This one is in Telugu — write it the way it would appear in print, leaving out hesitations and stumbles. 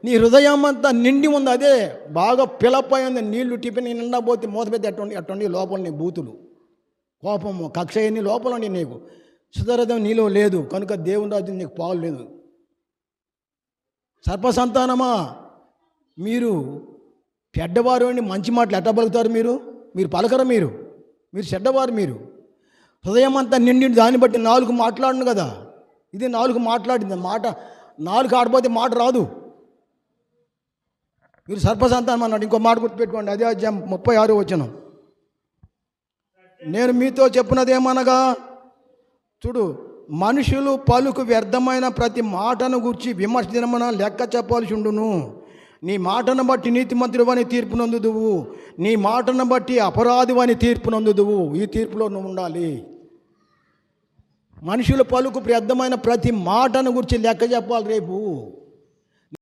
నీ హృదయం అంతా నిండి ఉంది, అదే బాగా పిలపై ఉంది. నీళ్లు టిఫిన్ నిండా పోతే మూత పెట్టి అట్టుండి లోపల నీ బూతులు, కోపము, కక్ష ఎన్ని లోపల ఉండి నీకు సుధరదం నీలో లేదు కనుక దేవుని రాజ్యం నీకు పాలు లేదు. సర్పసంతానమా, మీరు చెడ్డవారు అండి, మంచి మాటలు ఎట్ట పలుకుతారు? మీరు పలకరు, మీరు చెడ్డవారు. మీరు హృదయం అంతా నిండి దాన్ని బట్టి నాలుగు మాట్లాడను కదా. ఇది నాలుగు మాట్లాడింది, మాట నాలుగు ఆడిపోతే మాట రాదు. మీరు సర్పసంతానం అన్నాడు. ఇంకో మాట గుర్తుపెట్టుకోండి, అదే అధ్యాయం 36 వచనం. నేను మీతో చెప్పినదేమనగా, చూడు, మనుషులు పలుకు వ్యర్థమైన ప్రతి మాటను గురించి విమర్శ దినమున లెక్క చెప్పాల్సి ఉండును. నీ మాటను బట్టి నీతిమంతుడు అని తీర్పు నందుదువు, నీ మాటను బట్టి అపరాధి అని తీర్పు నందుదువు. ఈ తీర్పులో నువ్వు ఉండాలి. మనుషుల పలుకు వ్యర్థమైన ప్రతి మాటను గురించి లెక్క చెప్పాలి రేపు.